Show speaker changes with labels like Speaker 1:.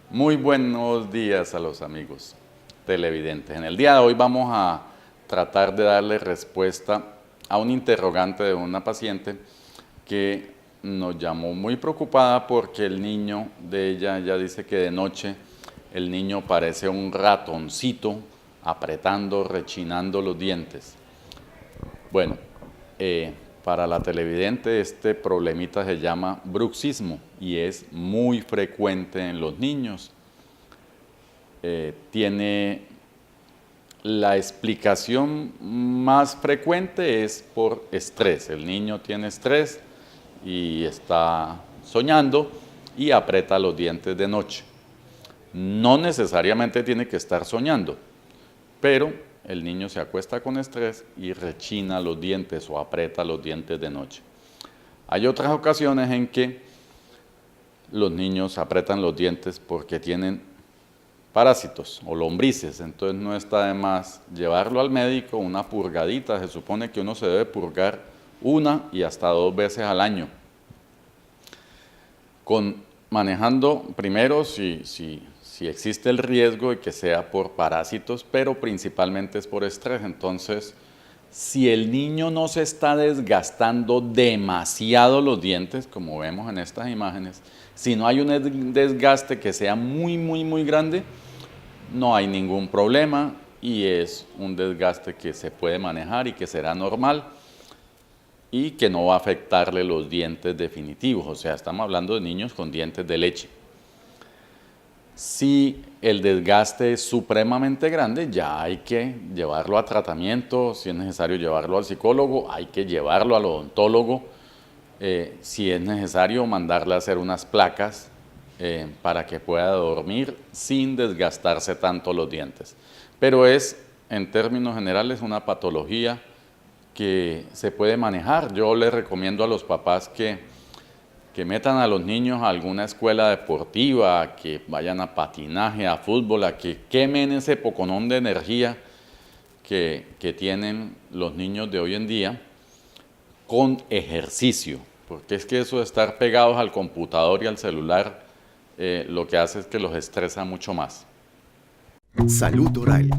Speaker 1: Muy buenos días a los amigos televidentes. En el día de hoy vamos a tratar de darle respuesta a un interrogante de una paciente que nos llamó muy preocupada porque el niño de ella ya dice que de noche el niño parece un ratoncito apretando, rechinando los dientes. Bueno, para la televidente este problemita se llama bruxismo y es muy frecuente en los niños. Tiene la explicación más frecuente es por estrés. El niño tiene estrés y está soñando y aprieta los dientes de noche. No necesariamente tiene que estar soñando, pero el niño se acuesta con estrés y rechina los dientes o aprieta los dientes de noche. Hay otras ocasiones en que los niños aprietan los dientes porque tienen parásitos o lombrices, entonces no está de más llevarlo al médico, una purgadita. Se supone que uno se debe purgar 1 y hasta 2 veces al año. Manejando primero si existe el riesgo de que sea por parásitos, pero principalmente es por estrés. Entonces, si el niño no se está desgastando demasiado los dientes, como vemos en estas imágenes, si no hay un desgaste que sea muy grande, no hay ningún problema y es un desgaste que se puede manejar y que será normal y que no va a afectarle los dientes definitivos. O sea, estamos hablando de niños con dientes de leche. Si el desgaste es supremamente grande, ya hay que llevarlo a tratamiento. Si es necesario llevarlo al psicólogo, hay que llevarlo al odontólogo. Si es necesario mandarle a hacer unas placas para que pueda dormir sin desgastarse tanto los dientes. Pero es, en términos generales, una patología que se puede manejar. Yo les recomiendo a los papás que metan a los niños a alguna escuela deportiva, que vayan a patinaje, a fútbol, a que quemen ese poconón de energía que tienen los niños de hoy en día con ejercicio, porque es que eso de estar pegados al computador y al celular lo que hace es que los estresa mucho más.
Speaker 2: Salud Oral.